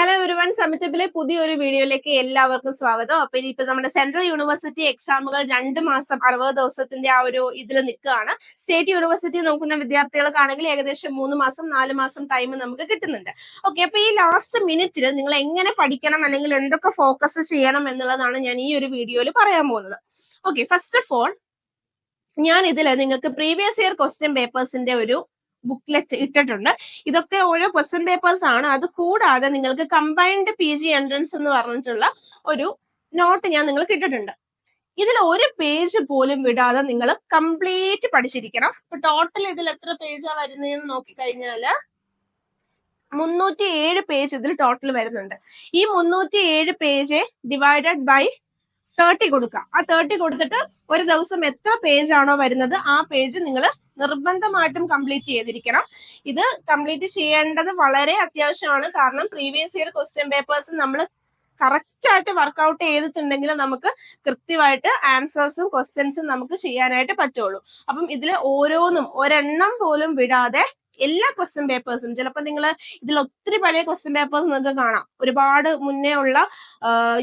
Hello everyone, സമ്മിറ്റബിലെ പുതിയൊരു വീഡിയോയിലേക്ക് എല്ലാവർക്കും സ്വാഗതം. അപ്പൊ ഇനിയിപ്പോ നമ്മുടെ സെൻട്രൽ യൂണിവേഴ്സിറ്റി എക്സാമുകൾ 2 മാസം 60 ദിവസത്തിന്റെ ആ ഒരു ഇതിൽ നിൽക്കുകയാണ്. സ്റ്റേറ്റ് യൂണിവേഴ്സിറ്റി നോക്കുന്ന വിദ്യാർത്ഥികൾക്കാണെങ്കിൽ ഏകദേശം 3 മാസം 4 മാസം ടൈം നമുക്ക് കിട്ടുന്നുണ്ട്. ഓക്കെ, അപ്പൊ ഈ ലാസ്റ്റ് മിനിറ്റിൽ നിങ്ങൾ എങ്ങനെ പഠിക്കണം അല്ലെങ്കിൽ എന്തൊക്കെ ഫോക്കസ് ചെയ്യണം എന്നുള്ളതാണ് ഞാൻ ഈ ഒരു വീഡിയോയിൽ പറയാൻ പോകുന്നത്. ഓക്കെ, ഫസ്റ്റ് ഓഫ് ഓൾ ഞാൻ ഇതിൽ നിങ്ങൾക്ക് പ്രീവിയസ് ഇയർ ക്വസ്റ്റ്യൻ പേപ്പേഴ്സിന്റെ ഒരു ബുക്ക്ലെറ്റ് ഇട്ടിട്ടുണ്ട്. ഇതൊക്കെ ഓരോ ക്വസ്റ്റ്യൻ പേപ്പേഴ്സ് ആണ്. അത് കൂടാതെ നിങ്ങൾക്ക് കമ്പൈൻഡ് PG എൻട്രൻസ് എന്ന് പറഞ്ഞിട്ടുള്ള ഒരു നോട്ട് ഞാൻ നിങ്ങൾക്ക് ഇട്ടിട്ടുണ്ട്. ഇതിൽ ഒരു പേജ് പോലും വിടാതെ നിങ്ങൾ കംപ്ലീറ്റ് പഠിച്ചിരിക്കണം. ഇപ്പൊ ടോട്ടൽ ഇതിൽ എത്ര പേജാ വരുന്നതെന്ന് നോക്കിക്കഴിഞ്ഞാല് 307 പേജ് ഇതിൽ ടോട്ടൽ വരുന്നുണ്ട്. ഈ 307 പേജ് ഡിവൈഡഡ് ബൈ 30 കൊടുക്കുക. ആ 30 കൊടുത്തിട്ട് ഒരു ദിവസം എത്ര പേജ് ആണോ വരുന്നത് ആ പേജ് നിങ്ങൾ നിർബന്ധമായിട്ടും കംപ്ലീറ്റ് ചെയ്തിരിക്കണം. ഇത് കംപ്ലീറ്റ് ചെയ്യേണ്ടത് വളരെ അത്യാവശ്യമാണ്. കാരണം പ്രീവിയസ് ഇയർ ക്വസ്റ്റ്യൻ പേപ്പേഴ്സ് നമ്മൾ കറക്റ്റ് ആയിട്ട് വർക്ക്ഔട്ട് ചെയ്തിട്ടുണ്ടെങ്കിൽ നമുക്ക് കൃത്യമായിട്ട് ആൻസേഴ്സും ക്വസ്റ്റ്യൻസും നമുക്ക് ചെയ്യാനായിട്ട് പറ്റുള്ളൂ. അപ്പം ഇതിൽ ഓരോന്നും ഒരെണ്ണം പോലും വിടാതെ എല്ലാ ക്വസ്റ്റ്യൻ പേപ്പേഴ്സും, ചിലപ്പോൾ നിങ്ങൾ ഇതിൽ ഒത്തിരി പഴയ ക്വസ്റ്റ്യൻ പേപ്പേഴ്സ് നിങ്ങൾക്ക് കാണാം. ഒരുപാട് മുന്നേ ഉള്ള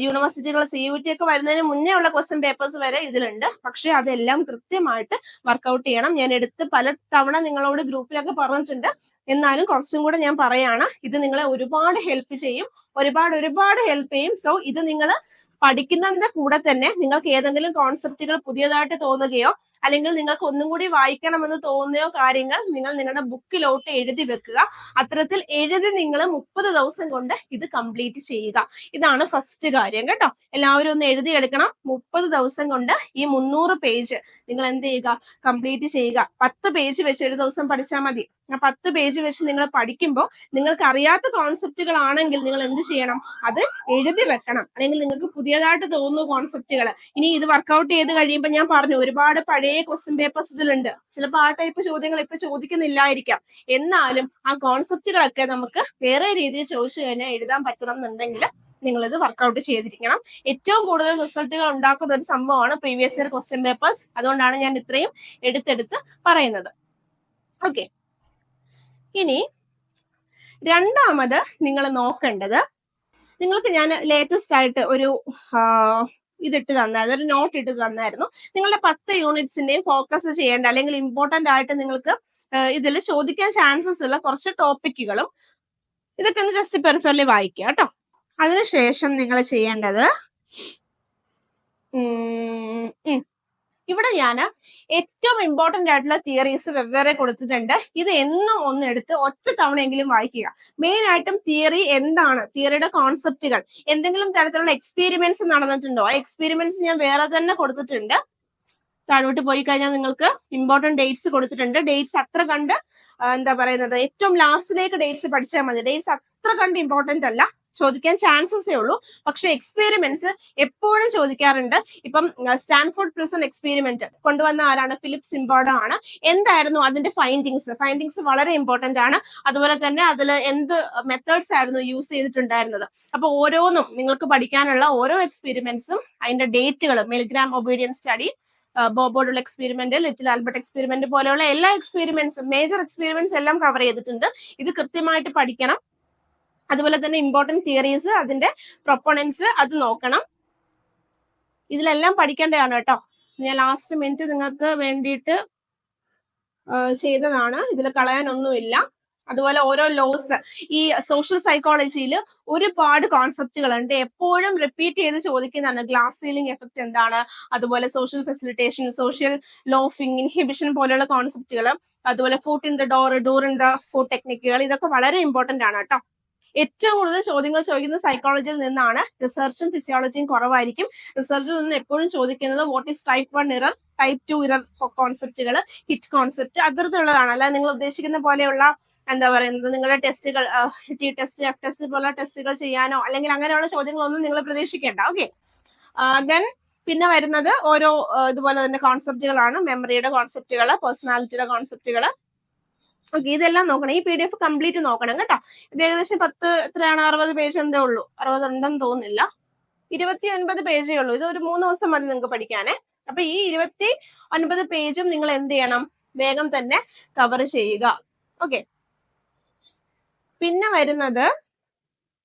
യൂണിവേഴ്സിറ്റികൾ CUT ഒക്കെ വരുന്നതിന് മുന്നേ ഉള്ള ക്വസ്റ്റ്യൻ പേപ്പേഴ്സ് വരെ ഇതിലുണ്ട്. പക്ഷെ അതെല്ലാം കൃത്യമായിട്ട് വർക്ക്ഔട്ട് ചെയ്യണം. ഞാൻ എടുത്ത് പല തവണ നിങ്ങളോട് ഗ്രൂപ്പിലൊക്കെ പറഞ്ഞിട്ടുണ്ട്. എന്നാലും കുറച്ചും കൂടെ ഞാൻ പറയാണ്. ഇത് നിങ്ങളെ ഒരുപാട് ഹെൽപ്പ് ചെയ്യും, ഒരുപാട് ഹെൽപ്പ് ചെയ്യും. സോ ഇത് നിങ്ങൾ പഠിക്കുന്നതിന്റെ കൂടെ തന്നെ നിങ്ങൾക്ക് ഏതെങ്കിലും കോൺസെപ്റ്റുകൾ പുതിയതായിട്ട് തോന്നുകയോ അല്ലെങ്കിൽ നിങ്ങൾക്ക് ഒന്നും കൂടി വായിക്കണമെന്ന് തോന്നുകയോ കാര്യങ്ങൾ നിങ്ങൾ നിങ്ങളുടെ ബുക്കിലോട്ട് എഴുതി വെക്കുക. അത്തരത്തിൽ എഴുതി നിങ്ങൾ 30 ദിവസം കൊണ്ട് ഇത് കംപ്ലീറ്റ് ചെയ്യുക. ഇതാണ് ഫസ്റ്റ് കാര്യം കേട്ടോ. എല്ലാവരും ഒന്ന് എഴുതിയെടുക്കണം. 30 ദിവസം കൊണ്ട് ഈ 300 പേജ് നിങ്ങൾ എന്ത് ചെയ്യുക, കംപ്ലീറ്റ് ചെയ്യുക. 10 പേജ് വെച്ച് ഒരു ദിവസം പഠിച്ചാൽ മതി. ആ 10 പേജ് വെച്ച് നിങ്ങൾ പഠിക്കുമ്പോൾ നിങ്ങൾക്ക് അറിയാത്ത കോൺസെപ്റ്റുകൾ ആണെങ്കിൽ നിങ്ങൾ എന്ത് ചെയ്യണം, അത് എഴുതി വെക്കണം. അല്ലെങ്കിൽ നിങ്ങൾക്ക് പുതിയതായിട്ട് തോന്നുന്ന കോൺസെപ്റ്റുകൾ ഇനി ഇത് വർക്ക്ഔട്ട് ചെയ്ത് കഴിയുമ്പോൾ ഞാൻ പറഞ്ഞു ഒരുപാട് പഴയ ക്വസ്റ്റ്യൻ പേപ്പേഴ്സ് ഇതിലുണ്ട്. ചിലപ്പോൾ ആ ടൈപ്പ് ചോദ്യങ്ങൾ ഇപ്പൊ ചോദിക്കുന്നില്ലായിരിക്കാം. എന്നാലും ആ കോൺസെപ്റ്റുകളൊക്കെ നമുക്ക് വേറെ രീതിയിൽ ചോദിച്ചു കഴിഞ്ഞാൽ എഴുതാൻ പറ്റണം എന്നുണ്ടെങ്കിൽ നിങ്ങൾ ഇത് വർക്ക്ഔട്ട് ചെയ്തിരിക്കണം. ഏറ്റവും കൂടുതൽ റിസൾട്ടുകൾ ഉണ്ടാക്കുന്ന ഒരു സംഭവമാണ് പ്രീവിയസ് ഇയർ ക്വസ്റ്റ്യൻ പേപ്പേഴ്സ്. അതുകൊണ്ടാണ് ഞാൻ ഇത്രയും എടുത്തെടുത്ത് പറയുന്നത്. ഓക്കെ, ഇനി രണ്ടാമത് നിങ്ങൾ നോക്കേണ്ടത്, നിങ്ങൾക്ക് ഞാൻ ലേറ്റസ്റ്റ് ആയിട്ട് ഒരു ഇതിട്ട് തന്നായിരുന്നു, ഒരു നോട്ട് ഇട്ട് തന്നായിരുന്നു. നിങ്ങളുടെ 10 യൂണിറ്റ്സിന്റെയും ഫോക്കസ് ചെയ്യേണ്ട അല്ലെങ്കിൽ ഇമ്പോർട്ടന്റ് ആയിട്ട് നിങ്ങൾക്ക് ഇതിൽ ചോദിക്കാൻ ചാൻസസ് ഉള്ള കുറച്ച് ടോപ്പിക്കുകളും ഇതൊക്കെ ഒന്ന് ജസ്റ്റ് പെർഫെക്റ്റ്ലി വായിക്കുക കേട്ടോ. അതിനുശേഷം നിങ്ങൾ ചെയ്യേണ്ടത്, ഇവിടെ ഞാൻ ഏറ്റവും ഇമ്പോർട്ടന്റ് ആയിട്ടുള്ള തിയറീസ് വെവ്വേറെ കൊടുത്തിട്ടുണ്ട്. ഇത് എന്നും ഒന്ന് എടുത്ത് ഒറ്റ തവണയെങ്കിലും വായിക്കുക. മെയിൻ ആയിട്ടും തിയറി എന്താണ്, തിയറിയുടെ കോൺസെപ്റ്റുകൾ, എന്തെങ്കിലും തരത്തിലുള്ള എക്സ്പീരിമെന്റ്സ് നടന്നിട്ടുണ്ടോ, ആ എക്സ്പീരിമെന്റ്സ് ഞാൻ വേറെ തന്നെ കൊടുത്തിട്ടുണ്ട്. താഴോട്ട് പോയി കഴിഞ്ഞാൽ നിങ്ങൾക്ക് ഇമ്പോർട്ടന്റ് ഡേറ്റ്സ് കൊടുത്തിട്ടുണ്ട്. ഡേറ്റ്സ് അത്ര കണ്ട് എന്താ പറയുന്നത്, ഏറ്റവും ലാസ്റ്റിലേക്ക് ഡേറ്റ്സ് പഠിച്ചാൽ മതി. ഡേറ്റ്സ് അത്ര കണ്ട് ഇമ്പോർട്ടന്റ് അല്ല, ചോദിക്കാൻ ചാൻസസേ ഉള്ളൂ. പക്ഷെ എക്സ്പെരിമെന്റ്സ് എപ്പോഴും ചോദിക്കാറുണ്ട്. ഇപ്പം സ്റ്റാൻഫോർഡ് പ്രിസൺ എക്സ്പെരിമെന്റ് കൊണ്ടുവന്ന ആരാണ്, ഫിലിപ്പ് സിംബാർഡോ ആണ്. എന്തായിരുന്നു അതിന്റെ ഫൈൻഡിങ്സ് വളരെ ഇമ്പോർട്ടന്റ് ആണ്. അതുപോലെ തന്നെ അതിൽ എന്ത് മെത്തേഡ്സ് ആയിരുന്നു യൂസ് ചെയ്തിട്ടുണ്ടായിരുന്നത്. അപ്പൊ ഓരോന്നും നിങ്ങൾക്ക് പഠിക്കാനുള്ള ഓരോ എക്സ്പെരിമെന്റ്സും അതിന്റെ ഡേറ്റുകളും, മിൽഗ്രാം ഒബീഡിയൻസ് സ്റ്റഡി, ബോബോർഡുള്ള എക്സ്പെരിമെന്റ്, ലിറ്റിൽ ആൽബർട്ട് എക്സ്പെരിമെന്റ് പോലെയുള്ള എല്ലാ എക്സ്പെരിമെന്റ്സും, മേജർ എക്സ്പെരിമെന്റ്സ് എല്ലാം കവർ ചെയ്തിട്ടുണ്ട്. ഇത് കൃത്യമായിട്ട് പഠിക്കണം. അതുപോലെ തന്നെ ഇമ്പോർട്ടന്റ് തിയറീസ്, അതിന്റെ പ്രൊപ്പണൻസ് അത് നോക്കണം. ഇതിലെല്ലാം പഠിക്കേണ്ടതാണ് കേട്ടോ. ഞാൻ ലാസ്റ്റ് മിനിറ്റ് നിങ്ങൾക്ക് വേണ്ടിയിട്ട് ചെയ്തതാണ്, ഇതിൽ കളയാനൊന്നുമില്ല. അതുപോലെ ഓരോ ലോസ്, ഈ സോഷ്യൽ സൈക്കോളജിയിൽ ഒരുപാട് കോൺസെപ്റ്റുകളുണ്ട്. എപ്പോഴും റിപ്പീറ്റ് ചെയ്ത് ചോദിക്കുന്നതാണ്. ഗ്ലാസ് സീലിംഗ് എഫക്ട് എന്താണ്, അതുപോലെ social facilitation, social loafing, inhibition പോലെയുള്ള കോൺസെപ്റ്റുകൾ, അതുപോലെ foot in the door in the foot ടെക്നിക്കുകൾ, ഇതൊക്കെ വളരെ ഇമ്പോർട്ടന്റ് ആണ് കേട്ടോ. ഏറ്റവും കൂടുതൽ ചോദ്യങ്ങൾ ചോദിക്കുന്ന സൈക്കോളജിയിൽ നിന്നാണ്. റിസർച്ചും ഫിസിയോളജിയും കുറവായിരിക്കും. റിസർച്ചിൽ നിന്ന് എപ്പോഴും ചോദിക്കുന്നത് what is type 1 error, type 2 error കോൺസെപ്റ്റുകൾ, ഹിറ്റ് കോൺസെപ്റ്റ്, അത്തരത്തിലുള്ളതാണ്. അല്ലാതെ നിങ്ങൾ ഉദ്ദേശിക്കുന്ന പോലെയുള്ള എന്താ പറയുന്നത്, നിങ്ങളുടെ ടെസ്റ്റുകൾ T ടെസ്റ്റ്, F ടെസ്റ്റ് പോലുള്ള ടെസ്റ്റുകൾ ചെയ്യാനോ അല്ലെങ്കിൽ അങ്ങനെയുള്ള ചോദ്യങ്ങളൊന്നും നിങ്ങൾ പ്രതീക്ഷിക്കേണ്ട. ഓക്കെ, ദെൻ പിന്നെ വരുന്നത് ഓരോ ഇതുപോലെ തന്നെ കോൺസെപ്റ്റുകളാണ്. മെമ്മറിയുടെ കോൺസെപ്റ്റുകൾ, പേഴ്സണാലിറ്റിയുടെ കോൺസെപ്റ്റുകൾ. ഓക്കെ, ഇതെല്ലാം നോക്കണം. ഈ PDF കംപ്ലീറ്റ് നോക്കണം കേട്ടോ. ഇത് ഏകദേശം 10 എത്രയാണ്, 60 പേജ് എന്തേ ഉള്ളൂ. 60 ഉണ്ടെന്ന് തോന്നുന്നില്ല, 29 പേജേ ഉള്ളൂ. ഇത് ഒരു 3 ദിവസം മതി നിങ്ങൾക്ക് പഠിക്കാനേ. അപ്പൊ ഈ 29 പേജും നിങ്ങൾ എന്ത് ചെയ്യണം, വേഗം തന്നെ കവർ ചെയ്യുക. ഓക്കെ, പിന്നെ വരുന്നത്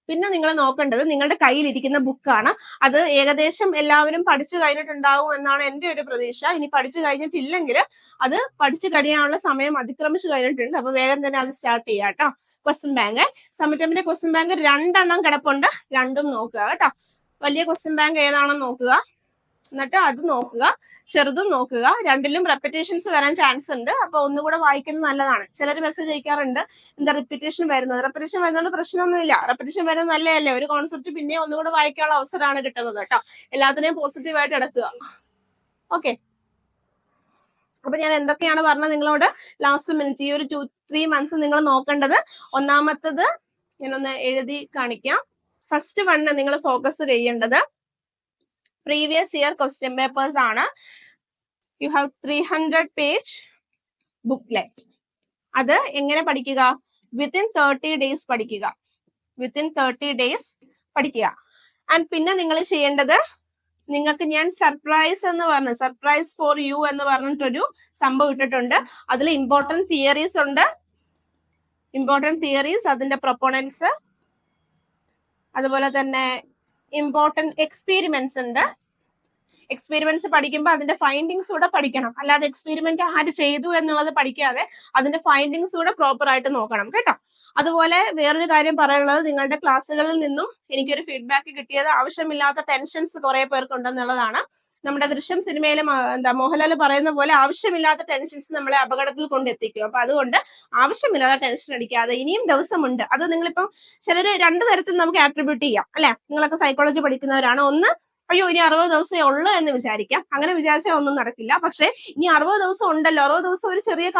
പിന്നെ നിങ്ങൾ നോക്കേണ്ടത് നിങ്ങളുടെ കയ്യിലിരിക്കുന്ന ബുക്കാണ്. അത് ഏകദേശം എല്ലാവരും പഠിച്ചു കഴിഞ്ഞിട്ടുണ്ടാവും എന്നാണ് എൻ്റെ ഒരു പ്രതീക്ഷ. ഇനി പഠിച്ചു കഴിഞ്ഞിട്ടില്ലെങ്കിൽ അത് പഠിച്ചു കഴിയാനുള്ള സമയം അതിക്രമിച്ചു കഴിഞ്ഞിട്ടുണ്ട്. അപ്പൊ വേഗം തന്നെ അത് സ്റ്റാർട്ട് ചെയ്യാം കേട്ടോ. ക്വസ്റ്റ്യൻ ബാങ്ക് സമ്മറ്റമിന്റെ ക്വസ്റ്റ്യൻ ബാങ്ക് 2 കിടപ്പുണ്ട്, 2 നോക്കുക കേട്ടോ. വലിയ ക്വസ്റ്റ്യൻ ബാങ്ക് ഏതാണെന്ന് നോക്കുക, എന്നിട്ട് അത് നോക്കുക, ചെറുതും നോക്കുക. 2ലും റെപ്പിറ്റേഷൻസ് വരാൻ ചാൻസ് ഉണ്ട്. അപ്പൊ ഒന്നുകൂടെ വായിക്കുന്നത് നല്ലതാണ്. ചിലർ മെസ്സേജ് അയക്കാറുണ്ട് എന്താ റിപ്പീറ്റേഷൻ വരുന്നത്. റിപ്പീറ്റേഷൻ വരുന്നതുകൊണ്ട് പ്രശ്നമൊന്നുമില്ല. റിപ്പീറ്റേഷൻ വരുന്നത് നല്ലതല്ലേ, ഒരു കോൺസെപ്റ്റ് പിന്നെ ഒന്നുകൂടെ വായിക്കാനുള്ള അവസരമാണ് കിട്ടുന്നത് കേട്ടോ. എല്ലാത്തിനെയും പോസിറ്റീവായിട്ട് എടുക്കുക. ഓക്കെ, അപ്പൊ ഞാൻ എന്തൊക്കെയാണ് പറഞ്ഞത് നിങ്ങളോട് ലാസ്റ്റ് മിനിറ്റ്. ഈ ഒരു 2-3 മന്ത്സ് നിങ്ങൾ നോക്കേണ്ടത്, ഒന്നാമത്തത് ഞാനൊന്ന് എഴുതി കാണിക്കാം. ഫസ്റ്റ് 1 നിങ്ങൾ ഫോക്കസ് ചെയ്യേണ്ടത് പ്രീവിയസ് ഇയർ ക്വസ്റ്റ്യൻ പേപ്പേഴ്സ് ആണ്. You have 300 page booklet. അത് എങ്ങനെ പഠിക്കുക? വിത്തിൻ 30 days പഠിക്കുക. വിത്തിൻ 30 days പഠിക്കുക. ആൻഡ് പിന്നെ നിങ്ങൾ ചെയ്യേണ്ടത്, നിങ്ങൾക്ക് ഞാൻ സർപ്രൈസ് എന്ന് പറഞ്ഞു, സർപ്രൈസ് ഫോർ യു എന്ന് പറഞ്ഞിട്ടൊരു സംഭവം ഇട്ടിട്ടുണ്ട്. അതിൽ ഇമ്പോർട്ടൻറ്റ് തിയറീസ് ഉണ്ട്. ഇമ്പോർട്ടൻറ്റ് തിയറീസ്, അതിന്റെ പ്രൊപ്പോണൻസ്, അതുപോലെ തന്നെ ഇമ്പോർട്ടൻറ്റ് എക്സ്പെരിമെന്റ്സ് ഉണ്ട്. എക്സ്പെരിമെന്റ്സ് പഠിക്കുമ്പോൾ അതിന്റെ ഫൈൻഡിങ്സ് കൂടെ പഠിക്കണം. അല്ലാതെ എക്സ്പെരിമെന്റ് ആര് ചെയ്തു എന്നുള്ളത് പഠിക്കാതെ അതിന്റെ ഫൈൻഡിങ്സ് കൂടെ പ്രോപ്പർ ആയിട്ട് നോക്കണം കേട്ടോ. അതുപോലെ വേറൊരു കാര്യം പറയാനുള്ളത്, നിങ്ങളുടെ ക്ലാസ്സുകളിൽ നിന്നും എനിക്കൊരു ഫീഡ്ബാക്ക് കിട്ടിയത് ആവശ്യമില്ലാത്ത ടെൻഷൻസ് കുറെ പേർക്കുണ്ടെന്നുള്ളതാണ്. നമ്മുടെ ദൃശ്യം സിനിമയിലെ മോഹൻലാൽ പറയുന്ന പോലെ ആവശ്യമില്ലാത്ത ടെൻഷൻസ് നമ്മളെ അപകടത്തിൽ കൊണ്ടെത്തിക്കും. അപ്പൊ അതുകൊണ്ട് ആവശ്യമില്ലാത്ത ടെൻഷൻ അടിക്കാതെ ഇനിയും ദിവസമുണ്ട്. അത് നിങ്ങളിപ്പം ചിലര് 2 തരത്തിൽ നമുക്ക് ആട്രിബ്യൂട്ട് ചെയ്യാം അല്ലെ. നിങ്ങളൊക്കെ സൈക്കോളജി പഠിക്കുന്നവരാണ്. ഒന്ന്, അയ്യോ ഇനി 60 ദിവസമേ ഉള്ളൂ എന്ന് വിചാരിക്കാം. അങ്ങനെ വിചാരിച്ചാൽ ഒന്നും നടക്കില്ല. പക്ഷെ ഇനി 60 ദിവസം ഉണ്ടല്ലോ, 60 ദിവസം ഒരു ചെറിയ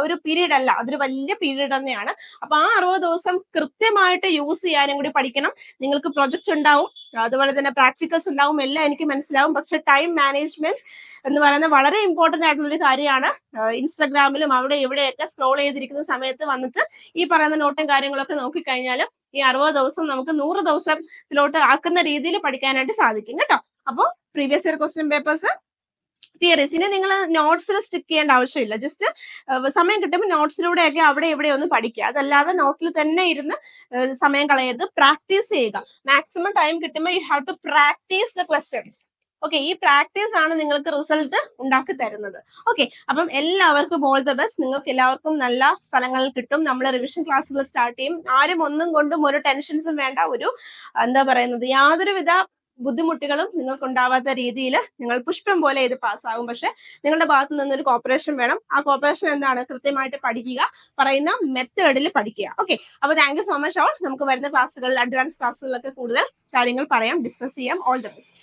ഒരു പീരീഡ് അല്ല, അതൊരു വലിയ പീരീഡ് തന്നെയാണ്. അപ്പൊ ആ 60 ദിവസം കൃത്യമായിട്ട് യൂസ് ചെയ്യാനും കൂടി പഠിക്കണം. നിങ്ങൾക്ക് പ്രൊജക്ട് ഉണ്ടാവും, അതുപോലെ തന്നെ പ്രാക്ടിക്കൽസ് ഉണ്ടാവും, എല്ലാം എനിക്ക് മനസ്സിലാവും. പക്ഷെ ടൈം മാനേജ്മെന്റ് എന്ന് പറയുന്നത് വളരെ ഇമ്പോർട്ടന്റ് ആയിട്ടുള്ള ഒരു കാര്യമാണ്. ഇൻസ്റ്റാഗ്രാമിലും അവിടെ ഇവിടെയൊക്കെ സ്ക്രോൾ ചെയ്തിരിക്കുന്ന സമയത്ത് വന്നിട്ട് ഈ പറയുന്ന നോട്ടും കാര്യങ്ങളൊക്കെ നോക്കിക്കഴിഞ്ഞാലും ഈ 60 ദിവസം നമുക്ക് 100 ദിവസത്തിലോട്ട് ആക്കുന്ന രീതിയിൽ പഠിക്കാനായിട്ട് സാധിക്കും കേട്ടോ. അപ്പോൾ previous year question papers, theories. ഇനി നിങ്ങൾ നോട്ട്സിൽ സ്റ്റിക്ക് ചെയ്യേണ്ട ആവശ്യമില്ല. ജസ്റ്റ് സമയം കിട്ടുമ്പോൾ നോട്ട്സിലൂടെയൊക്കെ അവിടെ ഇവിടെ ഒന്ന് പഠിക്കുക. അതല്ലാതെ നോട്ടിൽ തന്നെ ഇരുന്ന് സമയം കളയരുത്. പ്രാക്ടീസ് ചെയ്യുക. മാക്സിമം ടൈം കിട്ടുമ്പോൾ you have to practice the questions. Okay, ഈ പ്രാക്ടീസ് ആണ് നിങ്ങൾക്ക് റിസൾട്ട് ഉണ്ടാക്കി തരുന്നത്. ഓക്കെ, അപ്പം എല്ലാവർക്കും ഓൾ ദ ബെസ്റ്റ്. നിങ്ങൾക്ക് എല്ലാവർക്കും നല്ല സ്ഥലങ്ങളിൽ കിട്ടും. നമ്മൾ റിവിഷൻ ക്ലാസ്സുകൾ സ്റ്റാർട്ട് ചെയ്യും. ആരും ഒന്നും കൊണ്ടും ഒരു ടെൻഷൻസും വേണ്ട. ഒരു എന്താ പറയുന്നത്, യാതൊരുവിധ ബുദ്ധിമുട്ടുകളും നിങ്ങൾക്ക് ഉണ്ടാവാത്ത രീതിയിൽ നിങ്ങൾ പുഷ്പം പോലെ ഇത് പാസ്സാകും. പക്ഷെ നിങ്ങളുടെ ഭാഗത്ത് നിന്നൊരു കോപ്പറേഷൻ വേണം. ആ കോപ്പറേഷൻ എന്താണ്? കൃത്യമായിട്ട് പഠിക്കുക, പറയുന്ന മെത്തേഡിൽ പഠിക്കുക. ഓക്കെ, അപ്പൊ thank you so much all. നമുക്ക് വരുന്ന ക്ലാസ്സുകളിൽ, അഡ്വാൻസ് ക്ലാസ്സുകളിലൊക്കെ കൂടുതൽ കാര്യങ്ങൾ പറയാം, ഡിസ്കസ് ചെയ്യാം. All the best.